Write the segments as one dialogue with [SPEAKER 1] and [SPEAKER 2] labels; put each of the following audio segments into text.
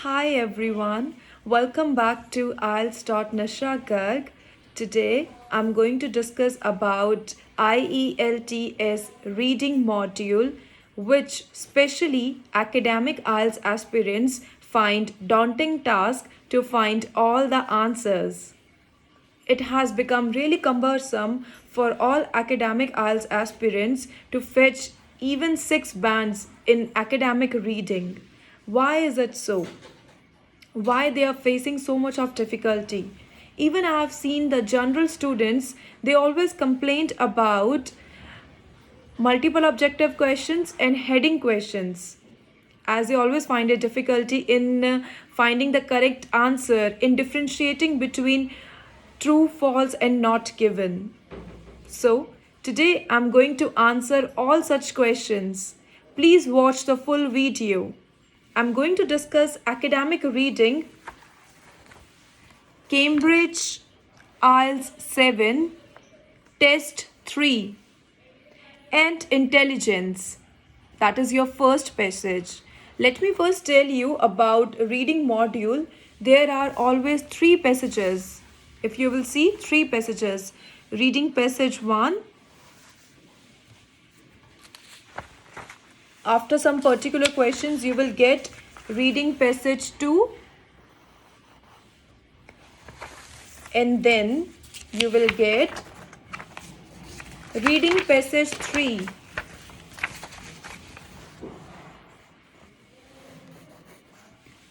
[SPEAKER 1] Hi everyone, welcome back to IELTS Garg. Today I'm going to discuss about IELTS reading module, which specially academic IELTS aspirants find daunting task to find all the answers. It has become really cumbersome for all academic IELTS aspirants to fetch even 6 bands in academic reading. Why is it so? Why they are facing so much of difficulty? Even I have seen the general students, they always complained about multiple objective questions and heading questions, as they always find a difficulty in finding the correct answer, in differentiating between true, false and not given. So today I'm going to answer all such questions. Please watch the full video. I'm going to discuss academic reading, Cambridge IELTS 7, Test 3, and Intelligence. That is your first passage. Let me first tell you about reading module. There are always 3 passages. If you will see 3 passages. Reading passage 1. After some particular questions, you will get reading passage 2. And then you will get reading passage 3.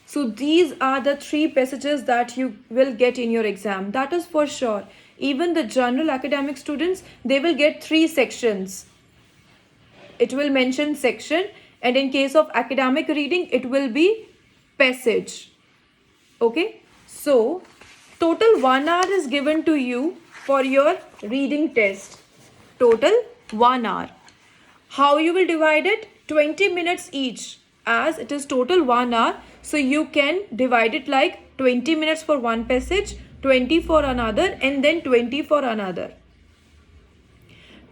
[SPEAKER 1] So these are the 3 passages that you will get in your exam. That is for sure. Even the general academic students, they will get 3 sections. It will mention section, and in case of academic reading, it will be passage. Okay. So total 1 hour is given to you for your reading test. Total 1 hour. How you will divide it? 20 minutes each, as it is total 1 hour. So you can divide it like 20 minutes for one passage, 20 for another, and then 20 for another.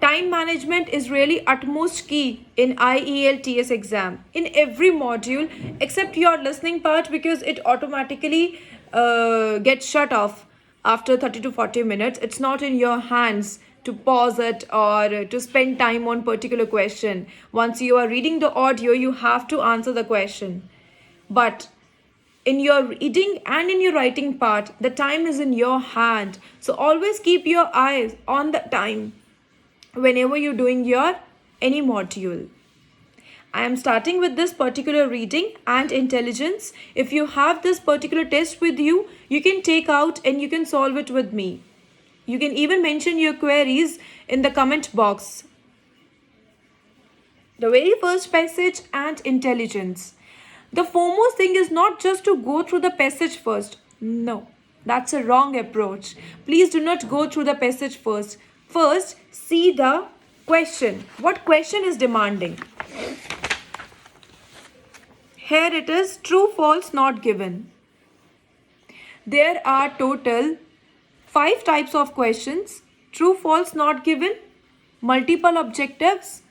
[SPEAKER 1] Time management is really utmost key in IELTS exam. In every module, except your listening part, because it automatically gets shut off after 30 to 40 minutes. It's not in your hands to pause it or to spend time on particular question. Once you are reading the audio, you have to answer the question. But in your reading and in your writing part, the time is in your hand. So always keep your eyes on the time whenever you're doing your any module. I am starting with this particular reading and intelligence. If you have this particular test with you, you can take out and you can solve it with me. You can even mention your queries in the comment box. The very first passage and intelligence. The foremost thing is not just to go through the passage first. No, that's a wrong approach. Please do not go through the passage first. First, see the question. What question is demanding? Here it is, true, false, not given. There are total 5 types of questions. True, false, not given, multiple objectives,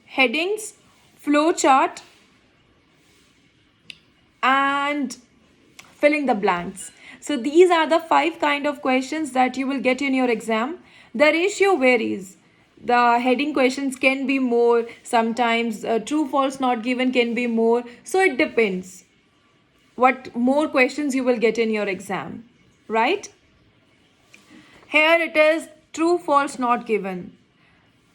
[SPEAKER 1] headings, flow chart, and filling the blanks. So these are the 5 kind of questions that you will get in your exam. The ratio varies. The heading questions can be more, sometimes true, false, not given can be more. So it depends what more questions you will get in your exam, right? Here it is, true, false, not given.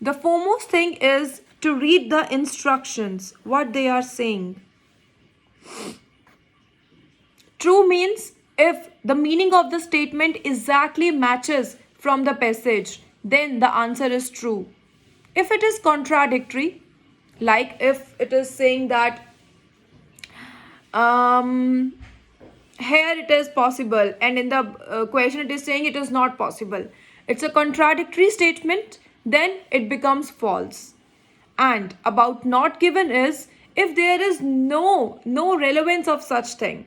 [SPEAKER 1] The foremost thing is to read the instructions, what they are saying. True means if the meaning of the statement exactly matches from the passage, then the answer is true. If it is contradictory, like if it is saying that here it is possible and in the question it is saying it is not possible, it's a contradictory statement, then it becomes false. And about not given is if there is no relevance of such thing,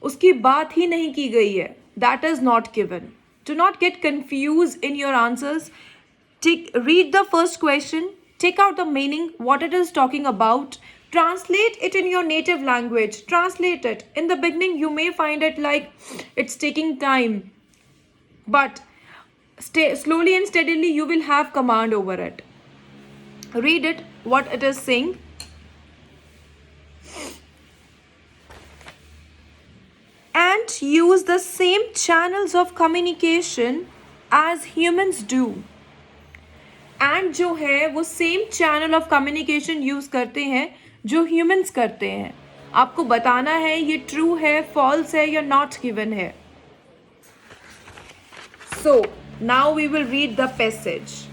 [SPEAKER 1] उसकी बात ही नहीं की गई है, that is not given. Do not get confused in your answers. Read the first question, take out the meaning, what it is talking about, Translate it in your native language. Translate it. In the beginning, you may find it like it's taking time, but slowly and steadily, you will have command over it. Read it, what it is saying. And use the same channels of communication as humans do. And जो है वो same channel of communication use करते हैं जो humans करते हैं. आपको बताना है ये ट्रू है, फॉल्स है या नॉट गिवन है. So now we will read the passage.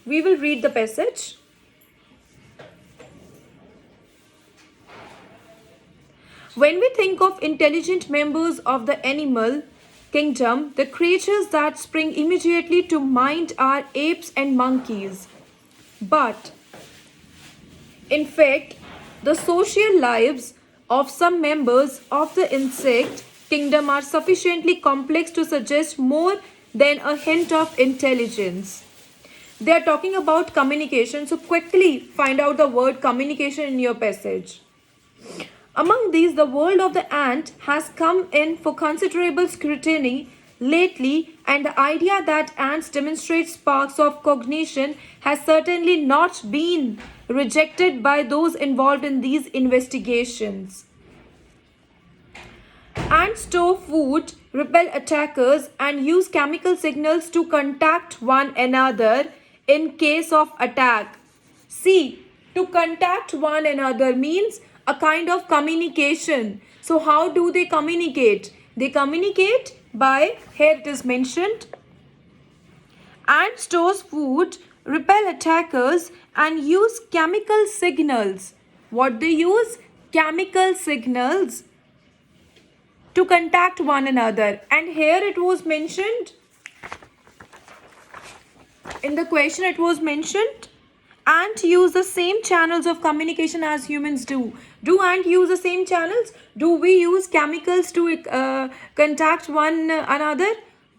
[SPEAKER 1] We will read the passage. When we think of intelligent members of the animal kingdom, the creatures that spring immediately to mind are apes and monkeys. But, in fact, the social lives of some members of the insect kingdom are sufficiently complex to suggest more than a hint of intelligence. They are talking about communication, so quickly find out the word communication in your passage. Among these, the world of the ant has come in for considerable scrutiny lately, and the idea that ants demonstrate sparks of cognition has certainly not been rejected by those involved in these investigations. Ants store food, repel attackers, and use chemical signals to contact one another in case of attack. See, to contact one another means a kind of communication. So how do they communicate? They communicate by, here it is mentioned, ant stores food, repel attackers, and use chemical signals. What they use? Chemical signals to contact one another. And here it was mentioned, in the question it was mentioned, ant use the same channels of communication as humans do. Do ant use the same channels? Do we use chemicals to contact one another?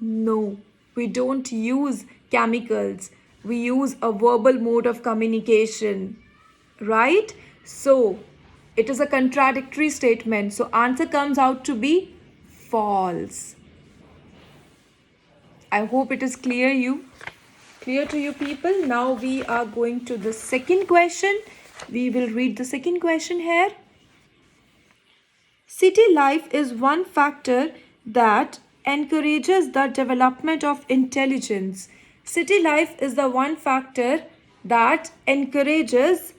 [SPEAKER 1] No, we don't use chemicals. We use a verbal mode of communication, right? So, it is a contradictory statement. So, answer comes out to be false. I hope it is clear to you people. Now we are going to the second question. We will read the second question here. City life is one factor that encourages the development of intelligence. City life is the one factor that encourages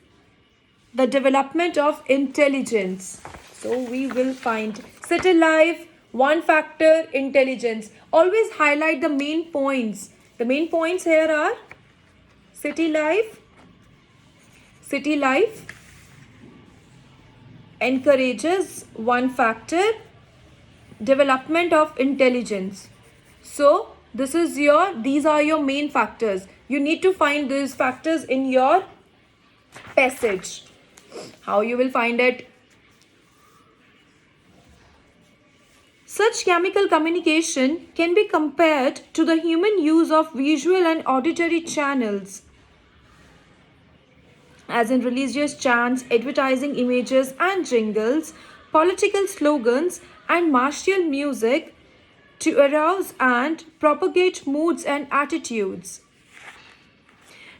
[SPEAKER 1] the development of intelligence. So we will find city life, one factor, intelligence. Always highlight the main points. The main points here are city life encourages, one factor, development of intelligence. So these are your main factors. You need to find these factors in your passage. How you will find it? Such chemical communication can be compared to the human use of visual and auditory channels, as in religious chants, advertising images and jingles, political slogans, and martial music to arouse and propagate moods and attitudes.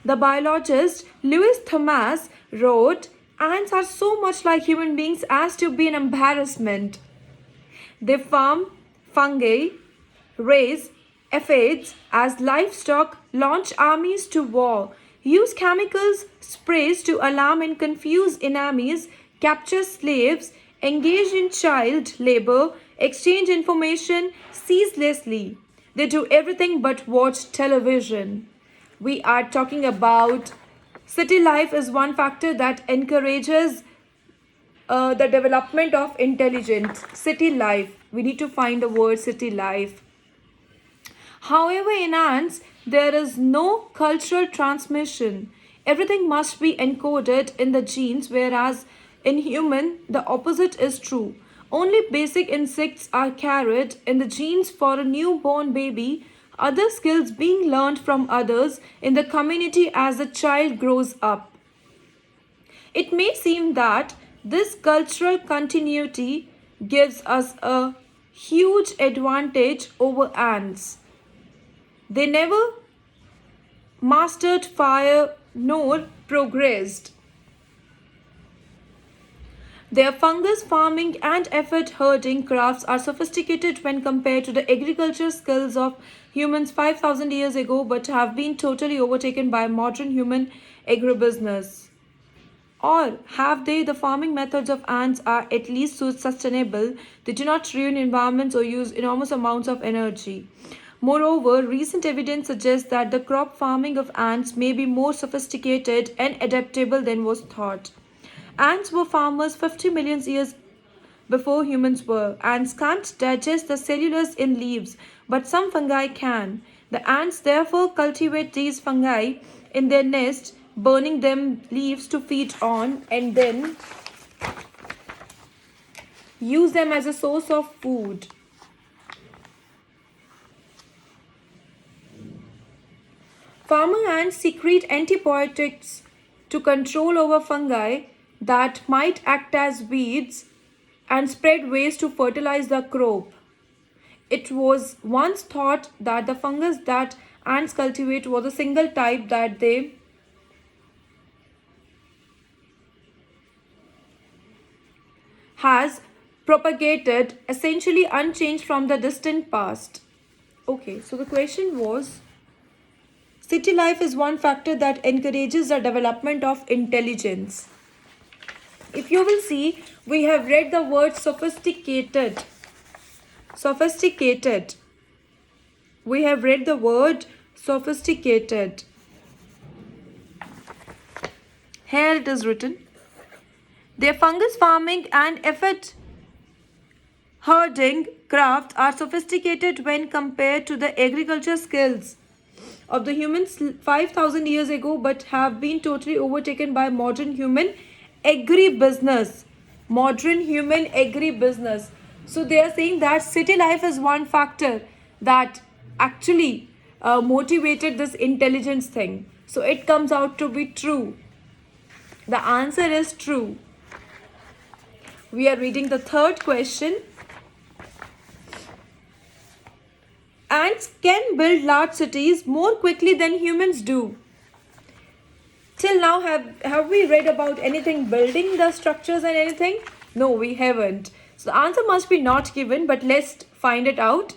[SPEAKER 1] The biologist Louis Thomas wrote, "Ants are so much like human beings as to be an embarrassment. They farm fungi, raise aphids as livestock, launch armies to war, use chemicals, sprays to alarm and confuse enemies, capture slaves, engage in child labor, exchange information ceaselessly. They do everything but watch television." We are talking about city life is one factor that encourages the development of intelligence. City life. We need to find the word city life. However, in ants, there is no cultural transmission. Everything must be encoded in the genes, whereas in human, the opposite is true. Only basic insects are carried in the genes for a newborn baby. other skills being learned from others in the community as the child grows up. It may seem that this cultural continuity gives us a huge advantage over ants. They never mastered fire nor progressed. Their fungus farming and effort herding crafts are sophisticated when compared to the agriculture skills of humans 5,000 years ago, but have been totally overtaken by modern human agribusiness. Or have they? The farming methods of ants are at least so sustainable. They do not ruin environments or use enormous amounts of energy. Moreover, recent evidence suggests that the crop farming of ants may be more sophisticated and adaptable than was thought. Ants were farmers 50 million years before humans were. Ants can't digest the cellulose in leaves, but some fungi can. The ants therefore cultivate these fungi in their nest, burning them leaves to feed on, and then use them as a source of food. Farmer ants secrete antibiotics to control over fungi that might act as weeds and spread waste to fertilize the crop. It was once thought that the fungus that ants cultivate was a single type that they has propagated essentially unchanged from the distant past. Okay, so the question was, city life is one factor that encourages the development of intelligence. If you will see, we have read the word sophisticated. Sophisticated. We have read the word sophisticated. Here it is written. Their fungus farming and effort herding crafts are sophisticated when compared to the agriculture skills of the humans 5,000 years ago, but have been totally overtaken by modern human agribusiness. Modern human agribusiness. So they are saying that city life is one factor that actually motivated this intelligence thing. So it comes out to be true. The answer is true. We are reading the third question. Ants can build large cities more quickly than humans do. Till now, have we read about anything building the structures and anything? No, we haven't. So the answer must be not given, but let's find it out.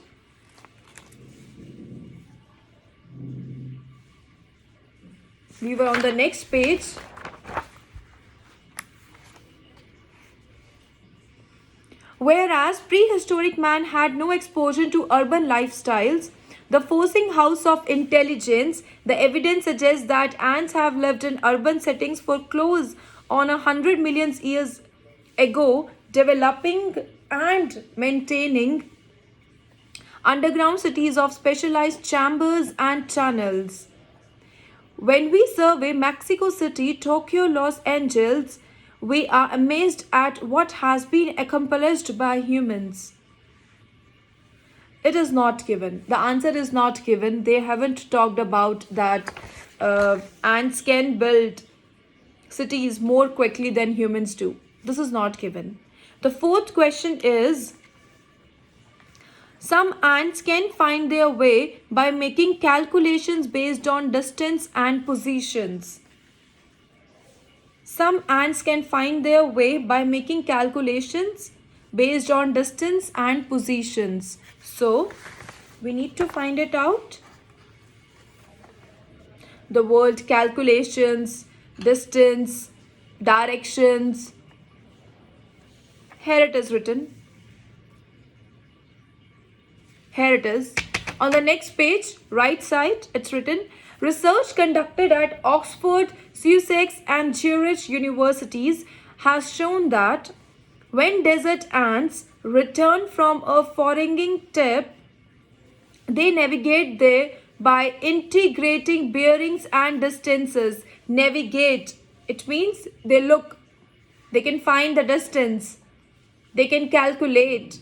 [SPEAKER 1] We were on the next page. Whereas prehistoric man had no exposure to urban lifestyles, the forcing house of intelligence, the evidence suggests that ants have lived in urban settings for close on 100 million years ago, developing and maintaining underground cities of specialized chambers and tunnels. When we survey Mexico City, Tokyo, Los Angeles, we are amazed at what has been accomplished by humans. It is not given. The answer is not given. They haven't talked about that ants can build cities more quickly than humans do. This is not given. The fourth question is, some ants can find their way by making calculations based on distance and positions. Some ants can find their way by making calculations based on distance and positions. So, we need to find it out. The word calculations, distance, directions. Here it is written. Here it is. On the next page, right side, it's written, research conducted at Oxford, Sussex and Zurich universities has shown that when desert ants return from a foraging trip, they navigate there by integrating bearings and distances. Navigate, it means they look, they can find the distance, they can calculate.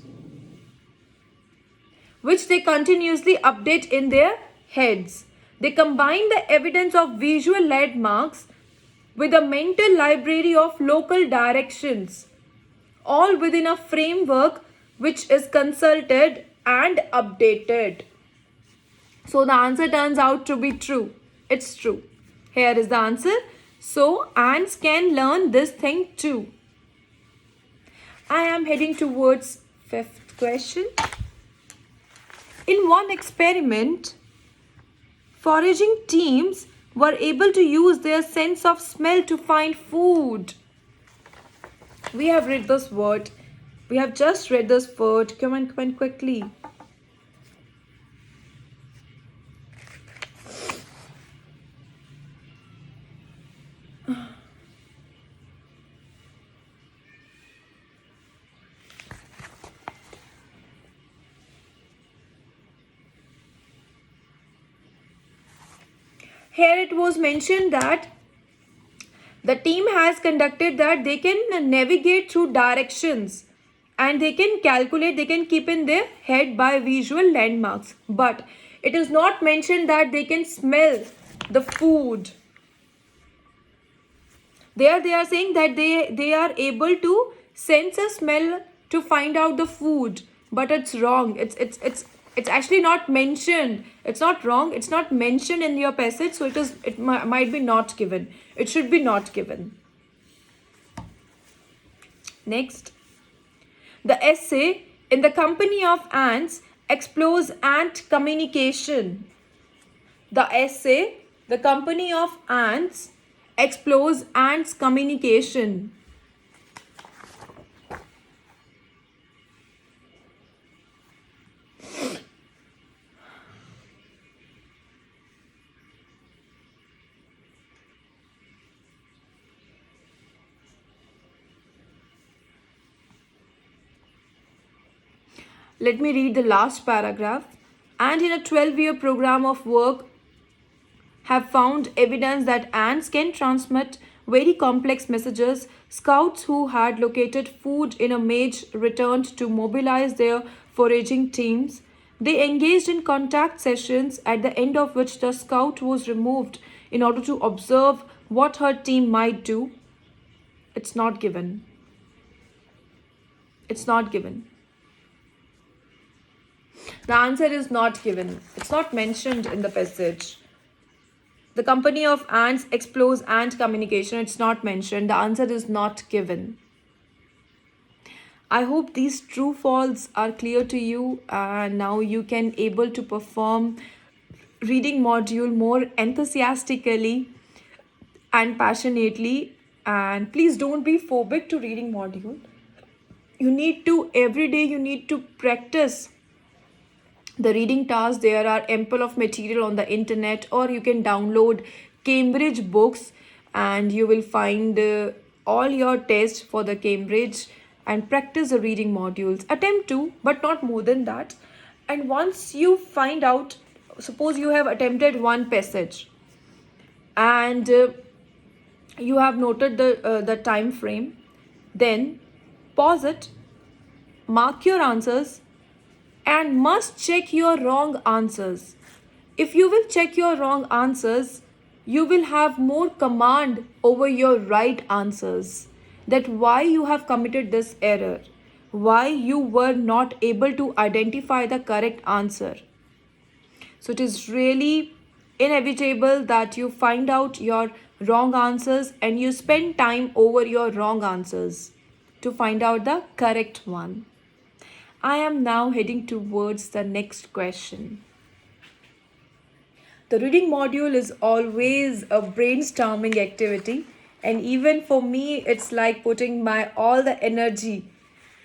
[SPEAKER 1] which they continuously update in their heads. They combine the evidence of visual landmarks with a mental library of local directions, all within a framework which is consulted and updated. So the answer turns out to be true. It's true. Here is the answer. So ants can learn this thing too. I am heading towards fifth question. In one experiment, foraging teams were able to use their sense of smell to find food. We have read this word. We have just read this word. Come on, quickly. Here it was mentioned that the team has conducted that they can navigate through directions and they can calculate, they can keep in their head by visual landmarks. But it is not mentioned that they can smell the food. There they are saying that they are able to sense a smell to find out the food. But it's wrong. It's actually not mentioned. It's not wrong. It's not mentioned in your passage. So it might be not given. It should be not given. Next. The essay In the Company of Ants explores ant communication. The essay The Company of Ants explores ants communication. Let me read the last paragraph. And in a 12-year program of work have found evidence that ants can transmit very complex messages. Scouts who had located food in a maze returned to mobilize their foraging teams. They engaged in contact sessions, at the end of which the scout was removed in order to observe what her team might do. It's not given. It's not given. The answer is not given. It's not mentioned in the passage. The Company of Ants explores ant communication. It's not mentioned. The answer is not given. I hope these true false are clear to you, and now you can able to perform reading module more enthusiastically and passionately. And please don't be phobic to reading module. You need to, every day you need to practice the reading task. There are ample of material on the internet, or you can download Cambridge books and you will find all your tests for the Cambridge, and practice the reading modules. Attempt to, but not more than that. And once you find out, suppose you have attempted one passage and you have noted the time frame, then pause it, mark your answers, and must check your wrong answers. If you will check your wrong answers, you will have more command over your right answers. That why you have committed this error, why you were not able to identify the correct answer. So it is really inevitable that you find out your wrong answers and you spend time over your wrong answers to find out the correct one. I am now heading towards the next question. The reading module is always a brainstorming activity, and even for me it's like putting my all the energy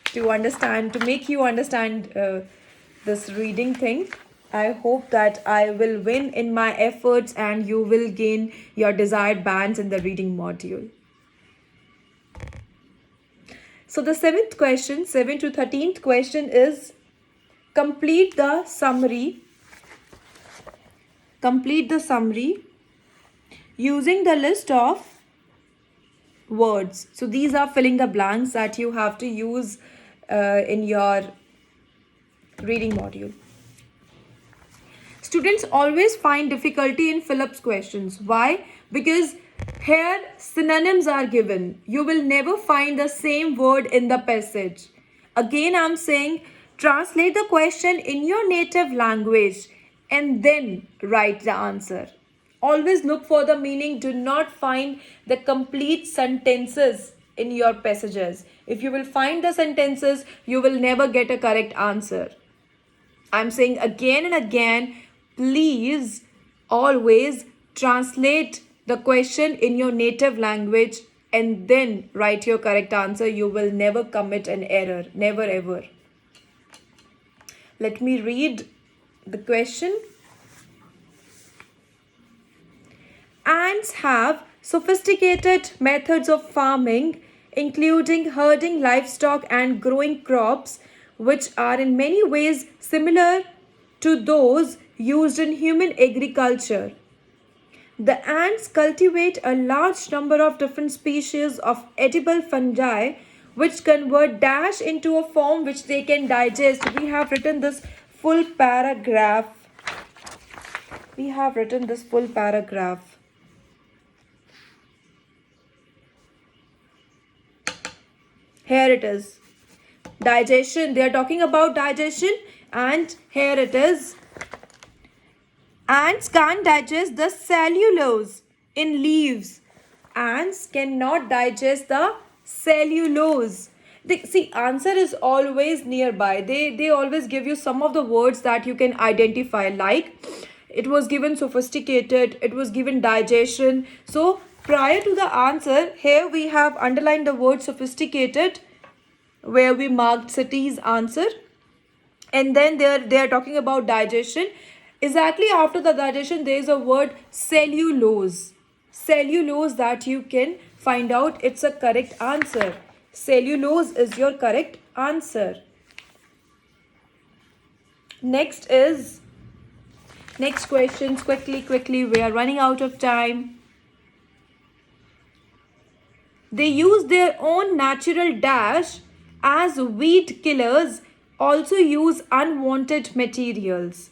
[SPEAKER 1] to understand, to make you understand this reading thing. I hope that I will win in my efforts and you will gain your desired bands in the reading module. So the 7th question, 7th to 13th question is complete the summary. Complete the summary using the list of words. So these are filling the blanks that you have to use in your reading module. Students always find difficulty in Philip's questions. Why? Because here synonyms are given. You will never find the same word in the passage. Again, I'm saying translate the question in your native language and then write the answer. Always look for the meaning. Do not find the complete sentences in your passages. If you will find the sentences, you will never get a correct answer. I'm saying again and again, please always translate the question in your native language and then write your correct answer. You will never commit an error. Never ever. Let me read the question. Ants have sophisticated methods of farming, including herding livestock and growing crops, which are in many ways similar to those used in human agriculture. The ants cultivate a large number of different species of edible fungi, which convert dash into a form which they can digest. We have written this full paragraph. Here it is. Digestion. They are talking about digestion, and here it is. Ants can't digest the cellulose in leaves. Ants cannot digest the cellulose. See, answer is always nearby. They always give you some of the words that you can identify. Like, it was given sophisticated, it was given digestion. So, prior to the answer, here we have underlined the word sophisticated, where we marked city's answer. And then they are talking about digestion. Exactly after the digestion, there is a word cellulose. Cellulose that you can find out. It's a correct answer. Cellulose is your correct answer. Next questions. Quickly. We are running out of time. They use their own natural dash as weed killers. Also use unwanted materials.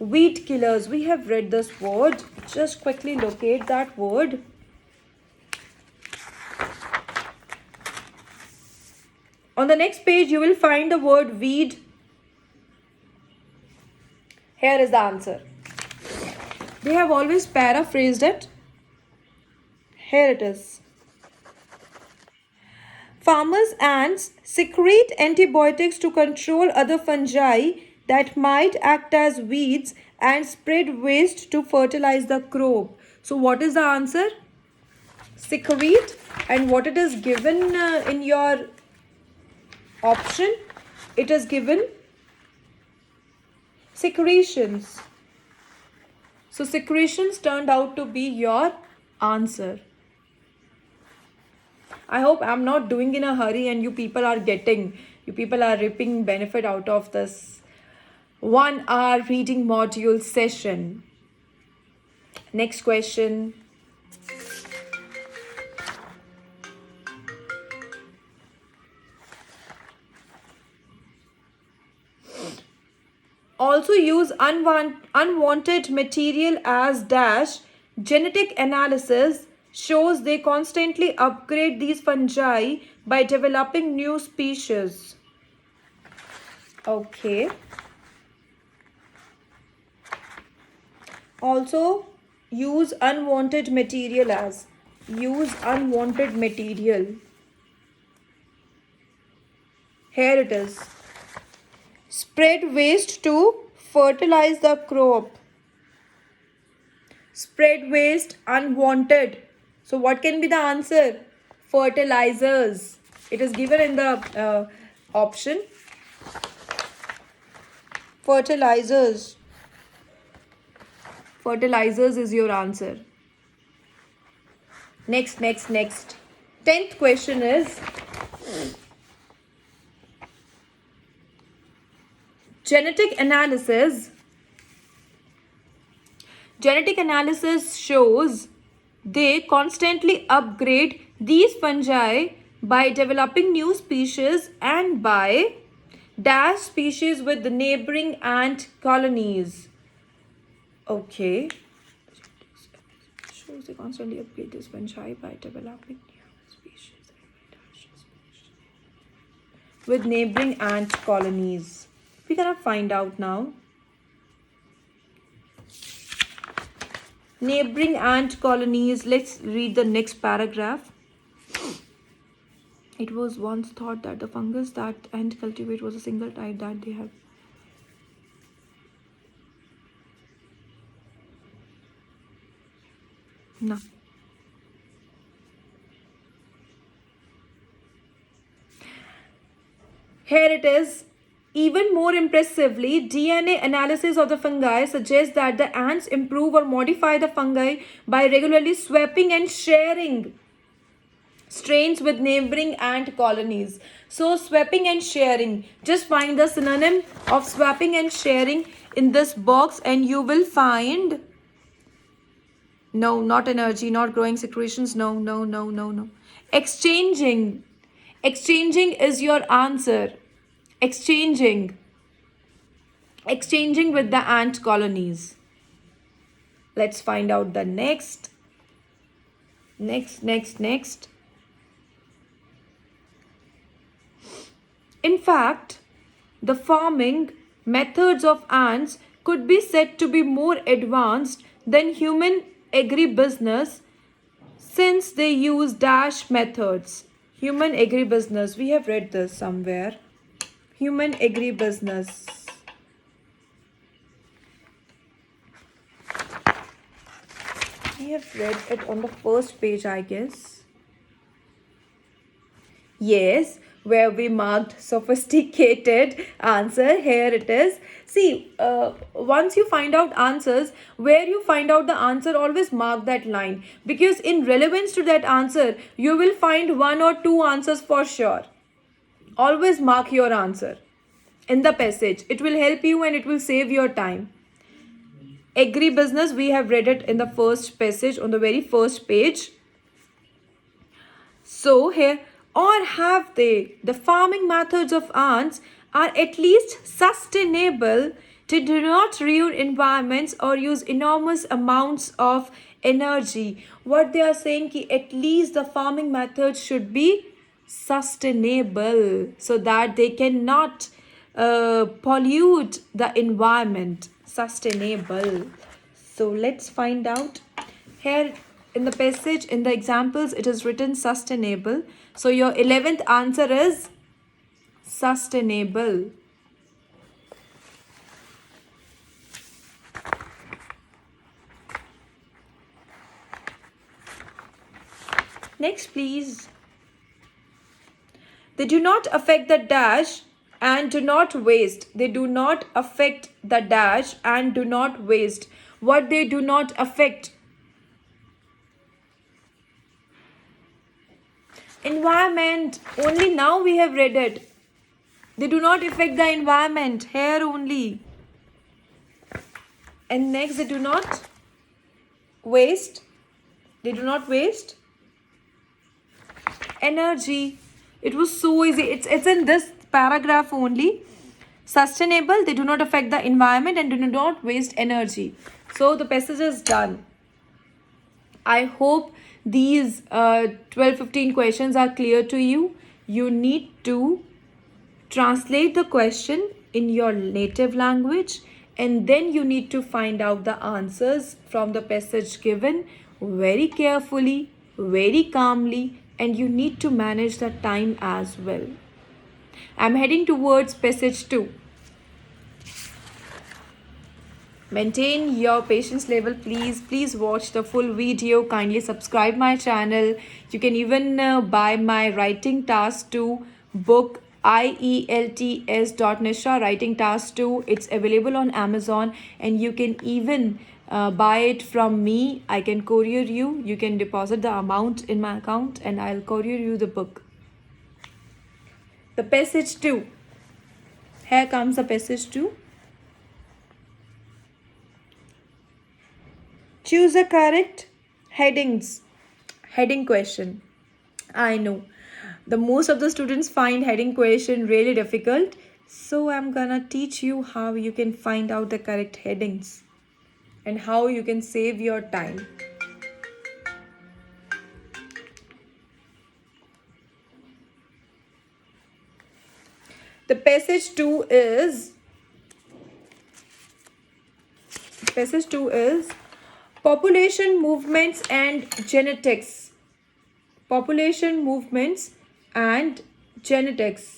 [SPEAKER 1] Weed killers. We have read this word. Just quickly locate that word. On the next page, you will find the word weed. Here is the answer. They have always paraphrased it. Here it is. Farmers' ants secrete antibiotics to control other fungi that might act as weeds and spread waste to fertilize the crop. So what is the answer? Secrete. And what it is given in your option? It is given secretions. So secretions turned out to be your answer. I hope I'm not doing in a hurry and you people are reaping benefit out of this 1 hour reading module session. Next question. Also use unwanted material as dash. Genetic analysis shows they constantly upgrade these fungi by developing new species. Okay. Also use unwanted material as. Use unwanted material. Here it is. Spread waste to fertilize the crop. Spread waste, unwanted. So what can be the answer? Fertilizers. It is given in the option. Fertilizers. Fertilizers is your answer. Next. 10th question is genetic analysis. Genetic analysis shows they constantly upgrade these fungi by developing new species and by dash species with the neighboring ant colonies. Okay. Shows they constantly upgrade this when shy by developing new species with neighboring ant colonies. We're gonna find out now. Neighboring ant colonies. Let's read the next paragraph. It was once thought that the fungus that ant cultivate was a single type that they have. No. Here it is. Even more impressively, DNA analysis of the fungi suggests that the ants improve or modify the fungi by regularly swapping and sharing strains with neighboring ant colonies. So, swapping and sharing. Just find the synonym of swapping and sharing in this box, and you will find. No, not energy, not growing secretions. No, no, no, no, no. Exchanging. Exchanging is your answer. Exchanging. Exchanging with the ant colonies. Let's find out the next. Next. In fact, the farming methods of ants could be said to be more advanced than human agribusiness since they use dash methods. Human agribusiness. We have read this somewhere. Human agribusiness. We have read it on the first page, I guess. Yes, where we marked sophisticated answer. Here it is. See, once you find out answers, where you find out the answer, always mark that line. Because in relevance to that answer, you will find one or two answers for sure. Always mark your answer in the passage. It will help you and it will save your time. Agribusiness, we have read it in the first passage on the very first page. So here, or have they? The farming methods of ants are at least sustainable. They do not ruin environments or use enormous amounts of energy. What they are saying ki at least the farming methods should be sustainable so that they cannot pollute the environment. Sustainable. So let's find out. Here in the passage, in the examples, it is written sustainable. So your 11th answer is sustainable. Next, please. They do not affect the dash and do not waste. They do not affect the dash and do not waste. What they do not affect? Environment. Only now we have read it. They do not affect the environment. Here only. And next, they do not waste. They do not waste energy. It was so easy. It's in this paragraph only. Sustainable, they do not affect the environment and do not waste energy. So the passage is done. I hope these 12-15 questions are clear to you. You need to translate the question in your native language and then you need to find out the answers from the passage given very carefully, very calmly, and you need to manage the time as well. I'm heading towards passage 2. Maintain your patience level, please. Please watch the full video. Kindly subscribe my channel. You can even buy my writing task 2 book, IELTS writing task 2. It's available on Amazon and you can even buy it from me. I can courier you. You can deposit the amount in my account and I'll courier you the book. The passage 2. Here comes the passage 2. Choose a correct headings. Heading question. I know. The most of the students find heading question really difficult. So I'm gonna teach you how you can find out the correct headings. and how you can save your time. The passage 2 is population movements and genetics. Population movements and genetics.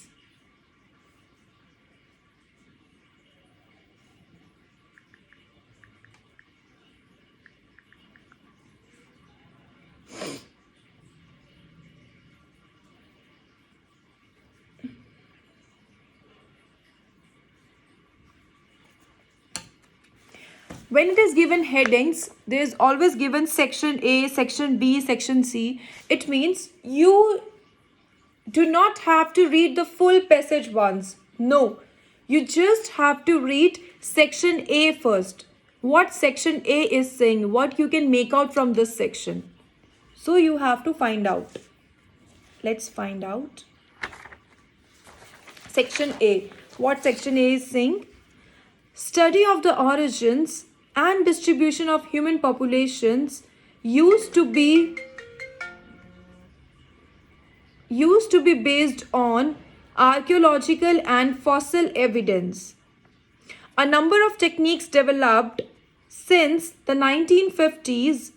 [SPEAKER 1] When it is given headings, there is always given section A, section B, section C. It means you do not have to read the full passage once. No, you just have to read section A first. What section A is saying, what you can make out from this section. So you have to find out. Let's find out. Section A. What section A is saying? Study of the origins and distribution of human populations used to be based on archaeological and fossil evidence. A number of techniques developed since the 1950s,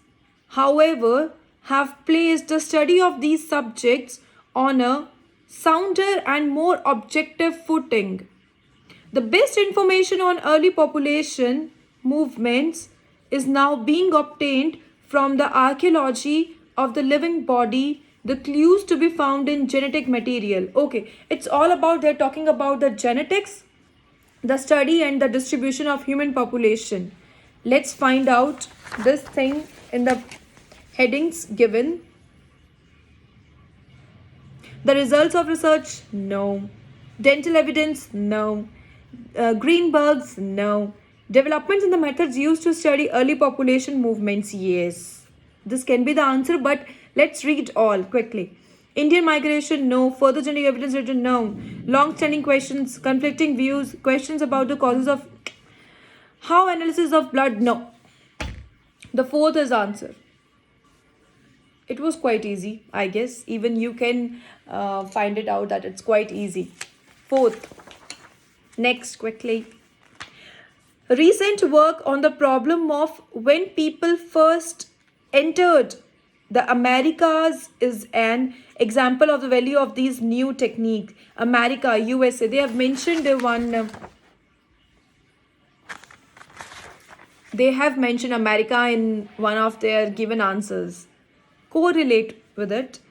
[SPEAKER 1] however, have placed the study of these subjects on a sounder and more objective footing. The best information on early population movements is now being obtained from the archaeology of the living body, the clues to be found in genetic material. Okay, it's all about, they're talking about the genetics, the study and the distribution of human population. Let's find out this thing in the headings given. The results of research? No. Dental evidence? No. Greenberg's? No. Developments in the methods used to study early population movements? Yes. This can be the answer, but let's read all quickly. Indian migration? No. Further genetic evidence written? No. Long-standing questions, conflicting views, questions about the causes of how analysis of blood? No. The fourth is answer. It was quite easy, I guess. Even you can find it out that it's quite easy. Fourth. Next, quickly. Recent work on the problem of when people first entered the Americas is an example of the value of these new techniques. America, USA, they have mentioned they have mentioned America in one of their given answers. Correlate with it.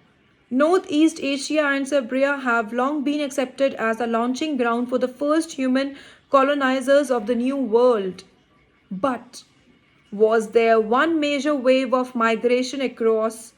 [SPEAKER 1] Northeast Asia and Siberia have long been accepted as a launching ground for the first human colonizers of the New World. But was there one major wave of migration across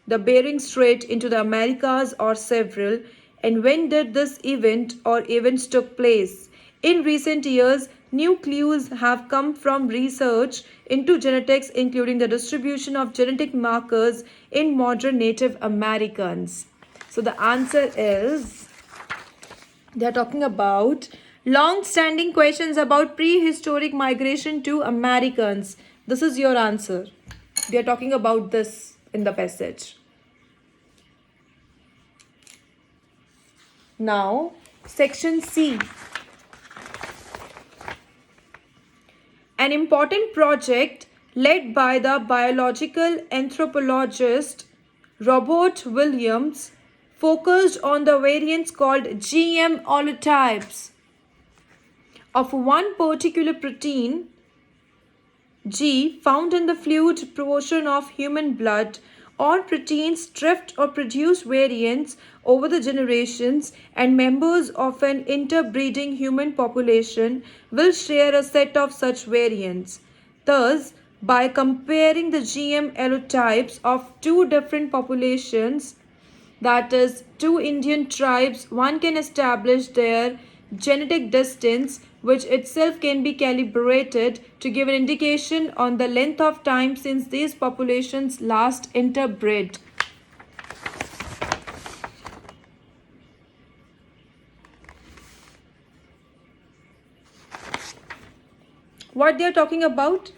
[SPEAKER 1] the Bering Strait into the Americas or several? And when did this event or events took place? In recent years, new clues have come from research into genetics, including the distribution of genetic markers in modern Native Americans. So the answer is, they are talking about long-standing questions about prehistoric migration to Americans. This is your answer. They are talking about this in the passage. Now, section C. An important project led by the biological anthropologist Robert Williams focused on the variants called GM allotypes of one particular protein, G, found in the fluid portion of human blood, or proteins drift or produce variants over the generations, and members of an interbreeding human population will share a set of such variants. Thus, by comparing the GM allotypes of two different populations, that is, two Indian tribes, one can establish their genetic distance, which itself can be calibrated to give an indication on the length of time since these populations last interbred. What they are talking about?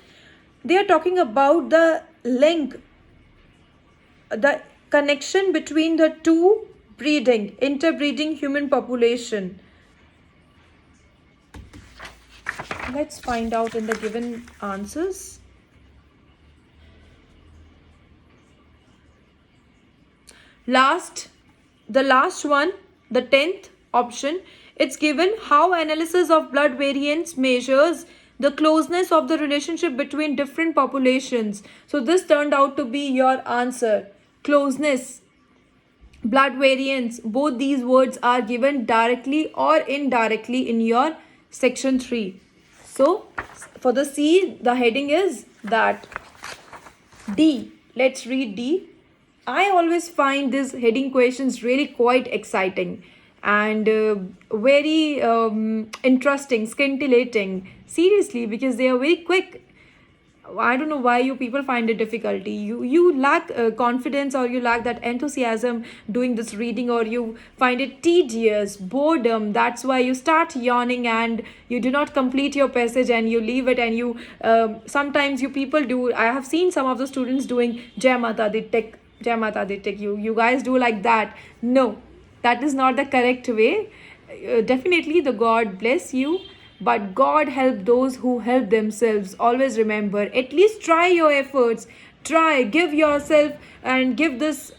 [SPEAKER 1] They are talking about the link, the connection between the two interbreeding human population. Let's find out in the given answers. The last one, the 10th option, it's given how analysis of blood variants measures the closeness of the relationship between different populations. So this turned out to be your answer. Closeness, blood variants, both these words are given directly or indirectly in your section 3. So for the C, the heading is that D. Let's read D. I always find these heading questions really quite exciting and very interesting, scintillating. Seriously, because they are very quick. I don't know why you people find it difficulty. You lack confidence, or you lack that enthusiasm doing this reading, or you find it tedious, boredom. That's why you start yawning and you do not complete your passage and you leave it. And you sometimes you people do. I have seen some of the students doing Jai Mata Di Tek, Jai Mata Di Tek. You guys do like that. No, that is not the correct way. Definitely, the God bless you, but God help those who help themselves. Always remember, at least try your efforts. Try, give yourself and give this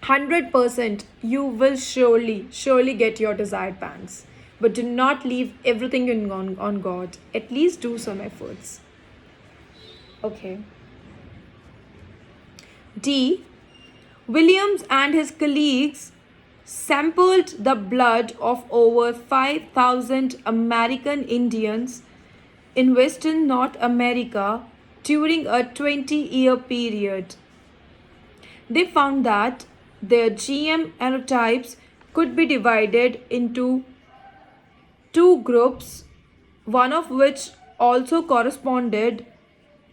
[SPEAKER 1] 100%. You will surely get your desired bands. But do not leave everything on God. At least do some efforts. Okay. D. Williams and his colleagues sampled the blood of over 5,000 American Indians in Western North America during a 20-year period. They found that their GM genotypes could be divided into two groups, one of which also corresponded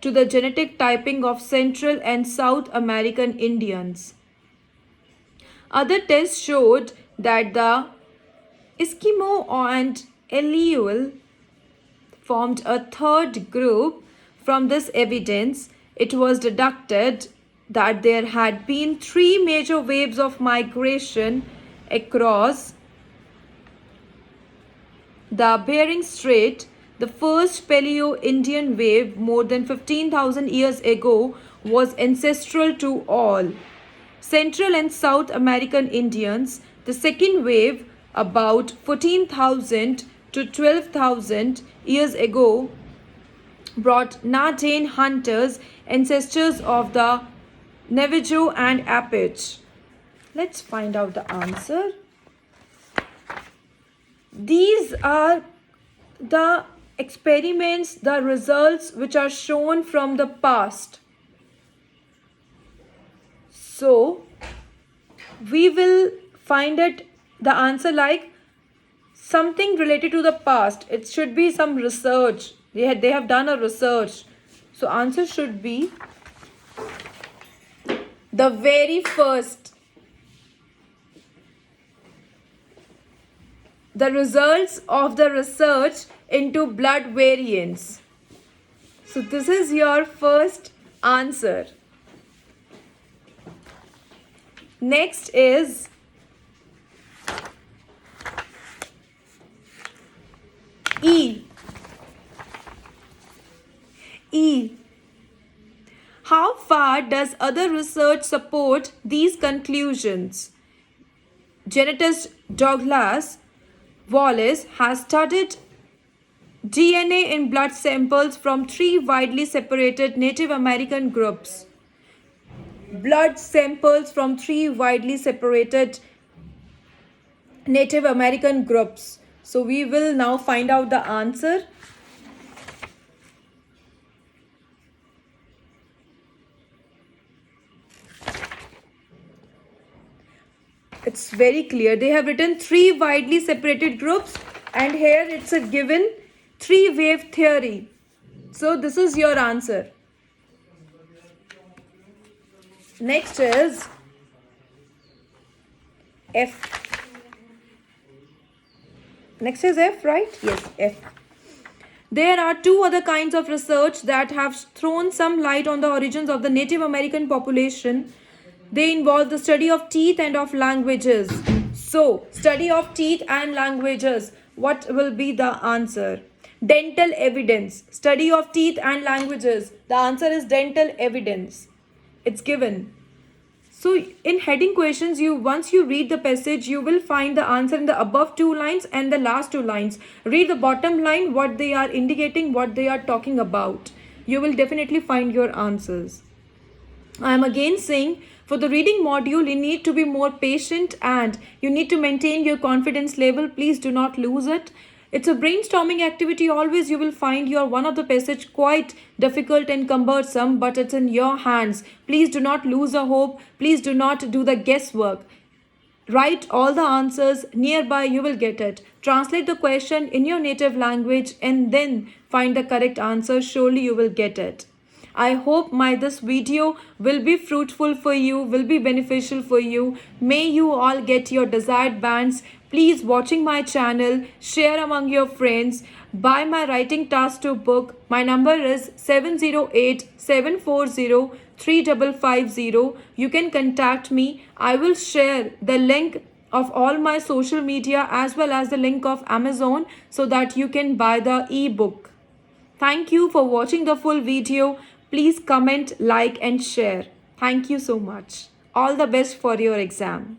[SPEAKER 1] to the genetic typing of Central and South American Indians. Other tests showed that the Eskimo and Aleut formed a third group. From this evidence, it was deducted that there had been 3 major waves of migration across the Bering Strait. The first Paleo-Indian wave more than 15,000 years ago was ancestral to all Central and South American Indians. The second wave, about 14,000 to 12,000 years ago, brought Na-Dene hunters, ancestors of the Navajo and Apache. Let's find out the answer. These are the experiments, the results which are shown from the past. So, we will find it the answer like something related to the past. It should be some research. They have done a research. So, answer should be the very first. The results of the research into blood variants. So, this is your first answer. Next is E. E. How far does other research support these conclusions? Genetist Douglas Wallace has studied DNA in blood samples from 3 widely separated Native American groups. Blood samples from 3 widely separated Native American groups. So we will now find out the answer. It's very clear. They have written 3 widely separated groups, and here it's a given 3-wave theory. So this is your answer. Next is F. Next is F, right? Yes, F. There are two other kinds of research that have thrown some light on the origins of the Native American population. They involve the study of teeth and of languages. So, study of teeth and languages. What will be the answer? Dental evidence. Study of teeth and languages. The answer is dental evidence. It's given. So in heading questions, you once you read the passage, you will find the answer in the above two lines and the last two lines. Read the bottom line, what they are indicating, what they are talking about. You will definitely find your answers. I am again saying, for the reading module, you need to be more patient and you need to maintain your confidence level. Please do not lose it. It's a brainstorming activity. Always you will find your one of the passage quite difficult and cumbersome, but it's in your hands. Please do not lose a hope. Please do not do the guesswork. Write all the answers nearby, you will get it. Translate the question in your native language and then find the correct answer. Surely you will get it. I hope this video will be fruitful for you, will be beneficial for you. May you all get your desired bands. Please watching my channel, share among your friends, buy my writing task 2 book. My number is 708-740-3550. You can contact me. I will share the link of all my social media as well as the link of Amazon so that you can buy the ebook. Thank you for watching the full video. Please comment, like and share. Thank you so much. All the best for your exam.